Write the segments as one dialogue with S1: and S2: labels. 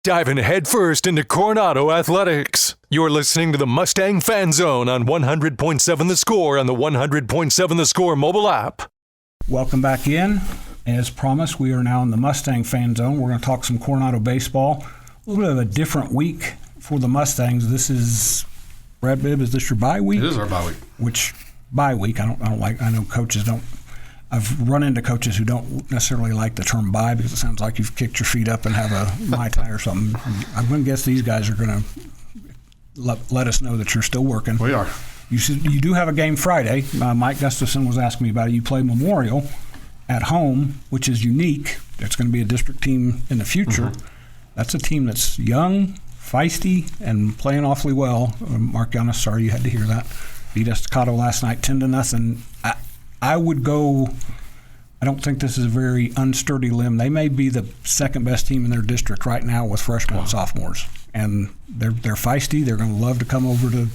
S1: Diving headfirst into Coronado athletics. You're listening to the Mustang Fan Zone on 100.7 The Score and the 100.7 The Score mobile app.
S2: Welcome back in. As promised, we are now in the Mustang Fan Zone. We're going to talk some Coronado baseball. A little bit of a different week for the Mustangs. This is, Brad Bibb, is this your bye week?
S3: It is our bye week. Which
S2: bye week? I know coaches don't. I've run into coaches who don't necessarily like the term bye because it sounds like you've kicked your feet up and have a Mai Tai or something. I'm going to guess these guys are going to let us know that you're still working.
S3: We are.
S2: You do have a game Friday. Mike Gustafson was asking me about it. You play Memorial at home, which is unique. It's going to be a district team in the future. Mm-hmm. That's a team that's young, feisty, and playing awfully well. Mark Giannis, sorry you had to hear that. Beat Estacado last night 10-0. I would go, I don't think this is a very unsturdy limb. They may be the second best team in their district right now with freshmen and sophomores. And they're feisty. They're going to love to come over to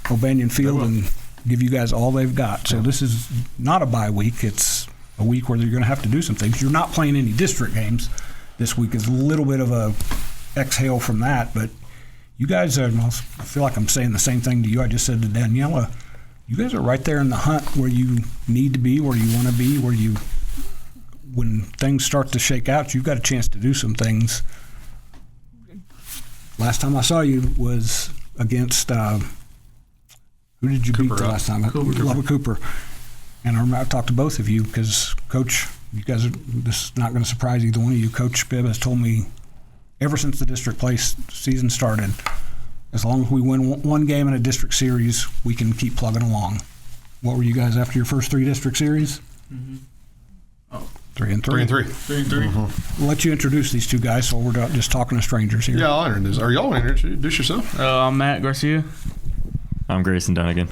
S2: O'Banion Field and give you guys all they've got. So this is not a bye week. It's a week where you're going to have to do some things. You're not playing any district games this week. Is a little bit of a exhale from that. But you guys are, I feel like I'm saying the same thing to you I just said to Daniela. You guys are right there in the hunt where you need to be, where you want to be, when things start to shake out, you've got a chance to do some things. Last time I saw you was against, who did you beat the last time? Lubbock Cooper. And I remember I talked to both of you because, Coach, you guys this is not going to surprise either one of you. Coach Bibb has told me ever since the district play season started, as long as we win one game in a district series, we can keep plugging along. What were you guys after your first three district series?
S4: Mm-hmm.
S2: 3-3.
S3: 3-3.
S4: 3-3.
S2: Mm-hmm. I'll let you introduce these two guys so we're not just talking to strangers here.
S3: Yeah, I'll introduce. Are y'all want to introduce yourself?
S4: I'm Matt Garcia.
S5: I'm Grayson Dunnigan.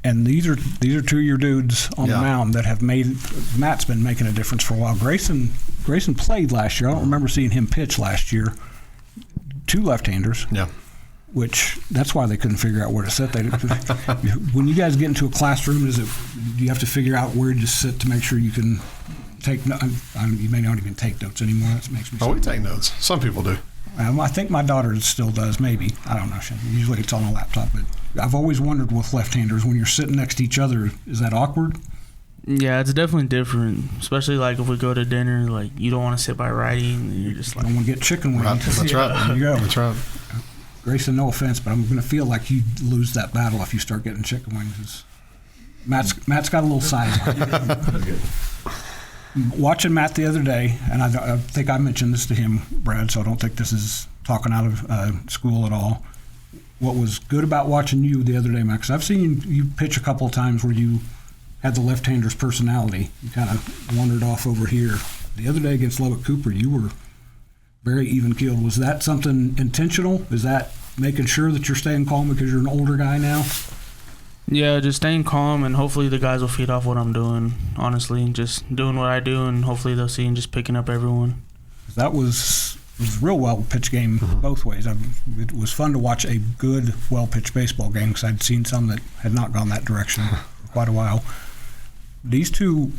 S2: And these are two of your dudes on the mound that have made. Matt's been making a difference for a while. Grayson played last year. I don't remember seeing him pitch last year. Two left-handers.
S3: Yeah.
S2: Which that's why they couldn't figure out where to sit. When you guys get into a classroom, do you have to figure out where to sit to make sure you can take? You may not even take notes anymore. That makes me.
S3: We take notes. Some people do.
S2: I think my daughter still does. Maybe, I don't know. Usually it's on a laptop, but I've always wondered with left-handers when you're sitting next to each other, is that awkward?
S4: Yeah, it's definitely different, especially like if we go to dinner. Like you don't want to sit by righty, and you're just like,
S2: I don't want to get chicken wings.
S3: Right. That's right.
S2: There you go.
S3: That's right.
S2: Grayson, no offense, but I'm going to feel like you lose that battle if you start getting chicken wings. Matt's got a little size on him. Watching Matt the other day, and I think I mentioned this to him, Brad, so I don't think this is talking out of school at all. What was good about watching you the other day, Matt, because I've seen you pitch a couple of times where you had the left-hander's personality. You kind of wandered off over here. The other day against Lubbock Cooper, you were very even-keeled. Was that something intentional? Is that making sure that you're staying calm because you're an older guy now?
S4: Yeah, just staying calm, and hopefully the guys will feed off what I'm doing, honestly. Just doing what I do, and hopefully they'll see and just picking up everyone.
S2: That was a real well-pitched game both ways. It was fun to watch a good, well-pitched baseball game because I'd seen some that had not gone that direction for quite a while. These two,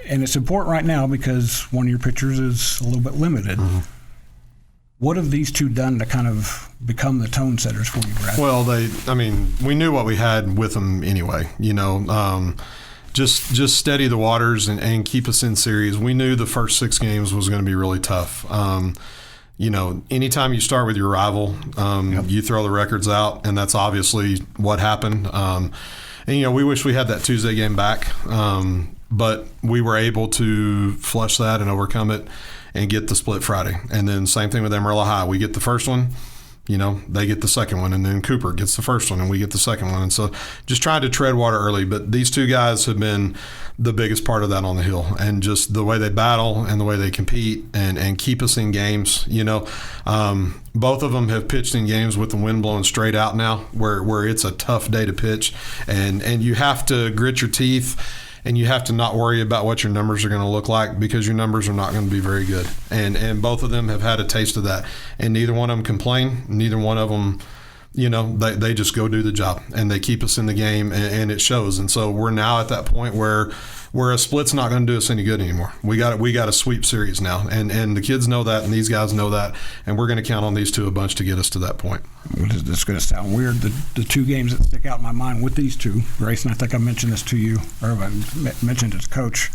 S2: and it's important right now because one of your pitchers is a little bit limited. Mm-hmm. What have these two done to kind of become the tone setters for you, Brad?
S3: Well, we knew what we had with them anyway. Just steady the waters and keep us in series. We knew the first 6 games was going to be really tough. Anytime you start with your rival, you throw the records out, and that's obviously what happened. We wish we had that Tuesday game back, but we were able to flush that and overcome it and get the split Friday. And then same thing with Amarillo High. We get the first one, they get the second one, and then Cooper gets the first one and we get the second one. And so just trying to tread water early. But these two guys have been the biggest part of that on the hill, and just the way they battle and the way they compete and keep us in games. Both of them have pitched in games with the wind blowing straight out now where it's a tough day to pitch, and you have to grit your teeth. And you have to not worry about what your numbers are going to look like because your numbers are not going to be very good. And both of them have had a taste of that. And neither one of them complain. Neither one of them they just go do the job, and they keep us in the game, and it shows. And so we're now at that point where a split's not going to do us any good anymore. We got a sweep series now, and the kids know that, and these guys know that, and we're going to count on these two a bunch to get us to that point.
S2: This is going to sound weird. The two games that stick out in my mind with these two, Grayson, I think I mentioned this to you, or I mentioned it to Coach.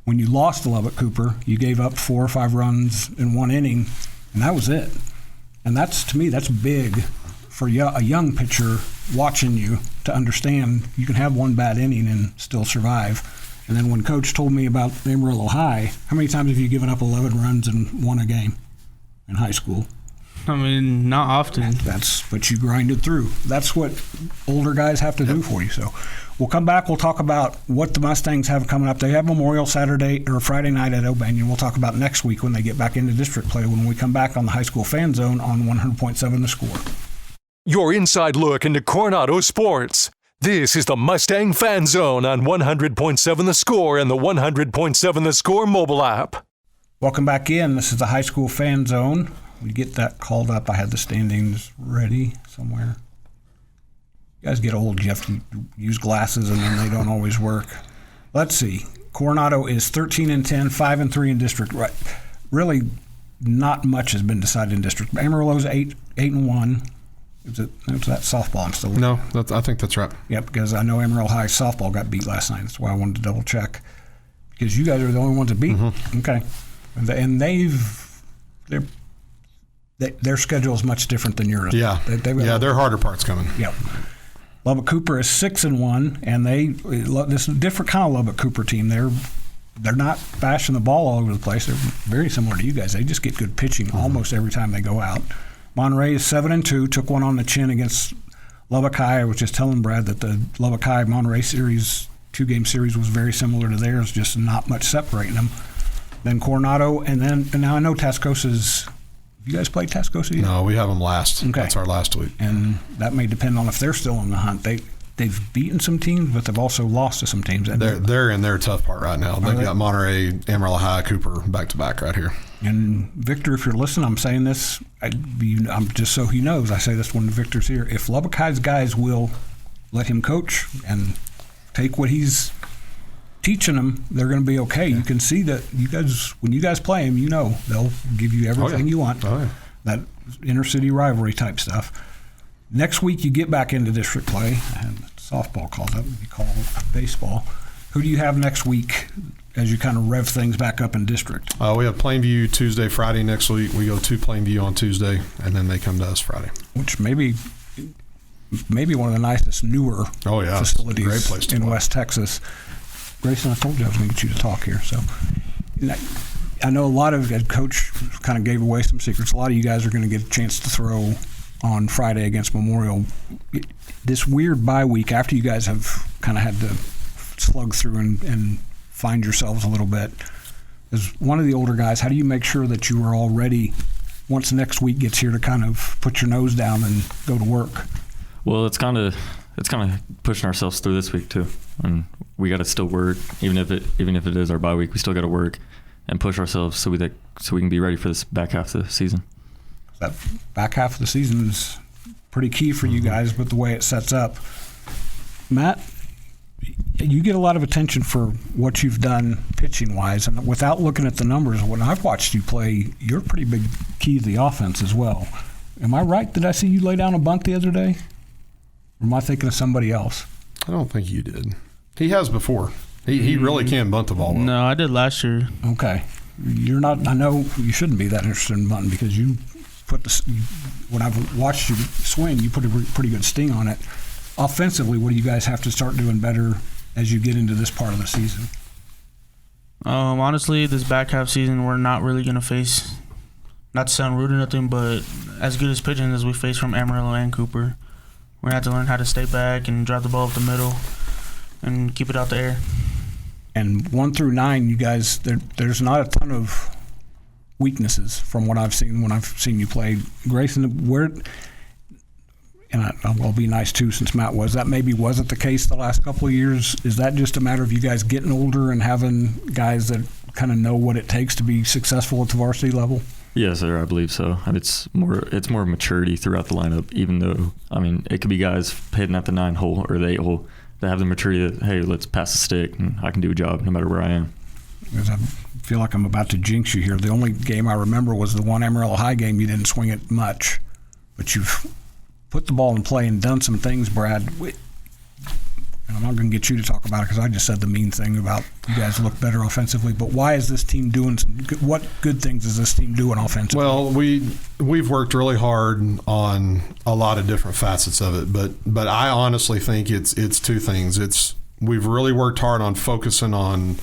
S2: When you lost to Lubbock Cooper, you gave up 4 or 5 runs in 1 inning, and that was it. And to me, that's big for a young pitcher watching you to understand you can have 1 bad inning and still survive. And then when Coach told me about Amarillo High, how many times have you given up 11 runs and won a game in high school?
S4: I mean, not often.
S2: That's what you grinded through. That's what older guys have to do for you. So we'll come back. We'll talk about what the Mustangs have coming up. They have Memorial Saturday or Friday night at O'Banion. We'll talk about next week when they get back into district play when we come back on the High School Fan Zone on 100.7 The Score.
S1: Your inside look into Coronado sports. This is the Mustang Fan Zone on 100.7 The Score and the 100.7 The Score mobile app.
S2: Welcome back in. This is the High School Fan Zone. We get that called up. I had the standings ready somewhere. You guys get old. You have to use glasses, and then they don't always work. Let's see. Coronado is 13-10, 5-3 in district. Right. Really, not much has been decided in district. Amarillo's 8-1. It was that softball. I'm still
S3: No, I think that's right.
S2: Yep, because I know Amarillo High softball got beat last night. That's why I wanted to double check. Because you guys are the only ones that beat. Mm-hmm. Okay, and their schedule is much different than yours.
S3: Yeah, their harder part's coming.
S2: Yep. Lubbock Cooper is 6-1, and this is a different kind of Lubbock Cooper team. They're not bashing the ball all over the place. They're very similar to you guys. They just get good pitching almost every time they go out. Monterey is 7-2, took one on the chin against Lubbock High. I was just telling Brad that the Lubbock High Monterey series, 2-game series, was very similar to theirs, just not much separating them. Then Coronado, and now I know Tascosa's. Have you guys played Tascosa yet?
S3: No, we have them last.
S2: Okay.
S3: That's our last week.
S2: And that may depend on if they're still in the hunt. They've beaten some teams, but they've also lost to some teams. And
S3: they're in their tough part right now. They've got Monterey, Amarillo High, Cooper back-to-back right here.
S2: And Victor, if you're listening, I'm saying this, I'm just so he knows. I say this when Victor's here. If Lubbock High's guys will let him coach and take what he's teaching them, they're going to be okay. You can see that when you guys play them, they'll give you everything you want.
S3: Oh, yeah.
S2: That inner-city rivalry type stuff. Next week, you get back into district play, and softball calls up, you call it baseball. Who do you have next week as you kind of rev things back up in district?
S3: We have Plainview Tuesday, Friday next week. We go to Plainview on Tuesday, and then they come to us Friday.
S2: Which maybe one of the nicest, newer facilities
S3: great place to
S2: in
S3: play.
S2: West Texas. Grayson, I told you I was going to get you to talk here. So I know a lot of Coach kind of gave away some secrets. A lot of you guys are going to get a chance to throw on Friday against Memorial. This weird bye week after you guys have kind of had to slug through and find yourselves a little bit. As one of the older guys, how do you make sure that you are all ready once next week gets here to kind of put your nose down and go to work?
S5: Well, it's kind of pushing ourselves through this week too, and we got to still work even if it is our bye week. We still got to work and push ourselves so we can be ready for this back half of the season.
S2: That back half of the season is pretty key for you guys with the way it sets up. Matt, you get a lot of attention for what you've done pitching-wise, and without looking at the numbers, when I've watched you play, you're a pretty big key to the offense as well. Am I right? Did I see you lay down a bunt the other day? Or am I thinking of somebody else?
S3: I don't think you did. He has before. He really can bunt the ball well.
S4: No, I did last year.
S2: Okay. You're not. I know you shouldn't be that interested in bunting because you put when I've watched you swing, you put a pretty good sting on it. Offensively, what do you guys have to start doing better as you get into this part of the season?
S4: Honestly, this back half season, we're not really going to face, not to sound rude or nothing, but as good as pitching as we face from Amarillo and Cooper. We're going to have to learn how to stay back and drive the ball up the middle and keep it out the air.
S2: And 1 through 9, you guys, there's not a ton of weaknesses from what I've seen when I've seen you play. Grayson, and I'll be nice too since Matt was. That maybe wasn't the case the last couple of years. Is that just a matter of you guys getting older and having guys that kind of know what it takes to be successful at the varsity level?
S5: Yes, sir, I believe so. And it's more maturity throughout the lineup, even though, I mean, it could be guys hitting at the 9 hole or the 8 hole that have the maturity that, hey, let's pass the stick and I can do a job no matter where I am.
S2: Because I feel like I'm about to jinx you here. The only game I remember was the one Amarillo High game. You didn't swing it much, but you've put the ball in play and done some things, Brad. And I'm not going to get you to talk about it because I just said the mean thing about you guys look better offensively. But why is this team doing what good things is this team doing offensively?
S3: Well, we've worked really hard on a lot of different facets of it, but I honestly think it's two things. We've really worked hard on focusing on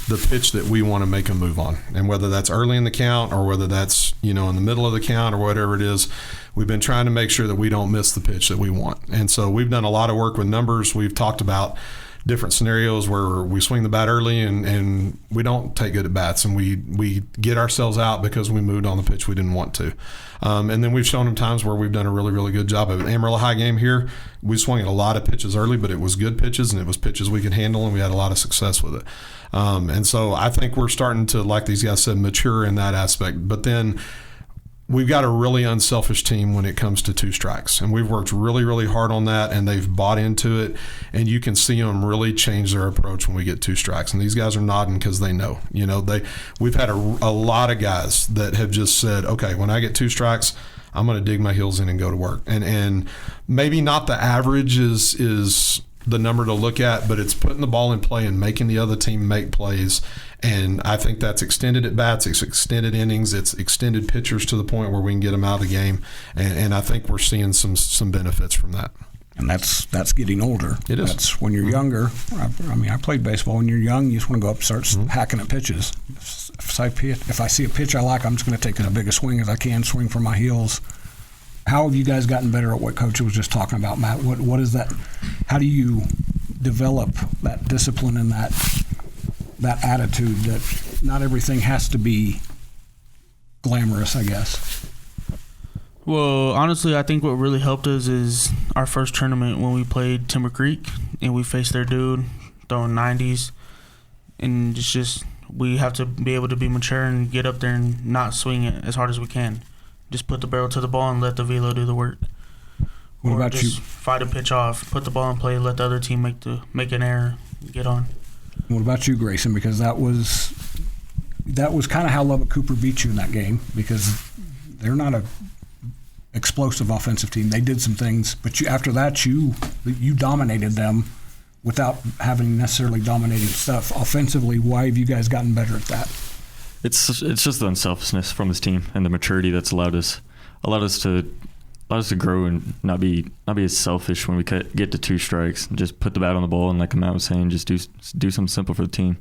S3: the pitch that we want to make a move on, and whether that's early in the count or whether that's in the middle of the count or whatever it is, we've been trying to make sure that we don't miss the pitch that we want. And so we've done a lot of work with numbers. We've talked about different scenarios where we swing the bat early and we don't take good at bats, and we get ourselves out because we moved on the pitch we didn't want to. And then we've shown them times where we've done a really, really good job of it. Amarillo High game here, we swung at a lot of pitches early, but it was good pitches and it was pitches we could handle, and we had a lot of success with it. And so I think we're starting to, like these guys said, mature in that aspect. But then we've got a really unselfish team when it comes to 2 strikes, and we've worked really, really hard on that, and they've bought into it, and you can see them really change their approach when we get 2 strikes. And these guys are nodding because they know. We've had a lot of guys that have just said, okay, when I get 2 strikes, I'm going to dig my heels in and go to work. And maybe not the average is the number to look at, but it's putting the ball in play and making the other team make plays. And I think that's extended at bats, it's extended innings, it's extended pitchers to the point where we can get them out of the game. And I think we're seeing some benefits from that.
S2: And that's getting older.
S3: It is.
S2: That's when you're younger. I played baseball. When you're young, you just want to go up and start hacking at pitches. If I see a pitch I like, I'm just going to take as big a swing as I can, swing for my heels. How have you guys gotten better at what Coach was just talking about, Matt? What is that? How do you develop that discipline and that attitude that not everything has to be glamorous, I guess?
S4: Well, honestly, I think what really helped us is our first tournament when we played Timber Creek and we faced their dude throwing 90s. And it's just we have to be able to be mature and get up there and not swing it as hard as we can. Just put the barrel to the ball and let the velo do the work.
S2: What about
S4: just
S2: you?
S4: Fight a pitch off, put the ball in play, let the other team make an error, get on.
S2: What about you, Grayson? Because that was kind of how Lubbock Cooper beat you in that game, because they're not a explosive offensive team. They did some things, but after that you dominated them without having necessarily dominated stuff. Offensively, why have you guys gotten better at that?
S5: It's just the unselfishness from this team and the maturity that's allowed us to grow and not be as selfish when we get to 2 strikes. Just put the bat on the ball and, like Matt was saying, just do something simple for the team.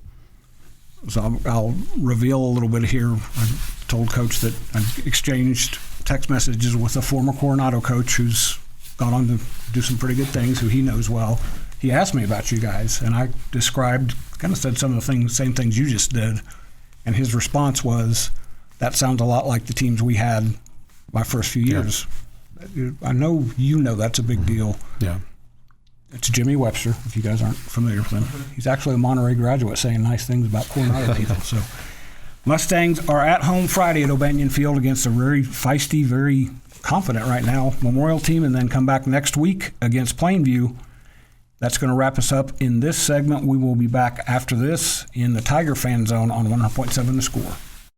S2: So I'll reveal a little bit here. I told Coach that I exchanged text messages with a former Coronado coach who's gone on to do some pretty good things, who he knows well. He asked me about you guys, and I kind of said some of the same things you just did. And his response was, that sounds a lot like the teams we had my first few years. Yeah. I know that's a big deal.
S3: Yeah.
S2: It's Jimmy Webster, if you guys aren't familiar with him. He's actually a Monterey graduate saying nice things about Coronado people. So Mustangs are at home Friday at O'Banion Field against a very feisty, very confident right now Memorial team, and then come back next week against Plainview. That's going to wrap us up in this segment. We will be back after this in the Tiger Fan Zone on 100.7 The Score.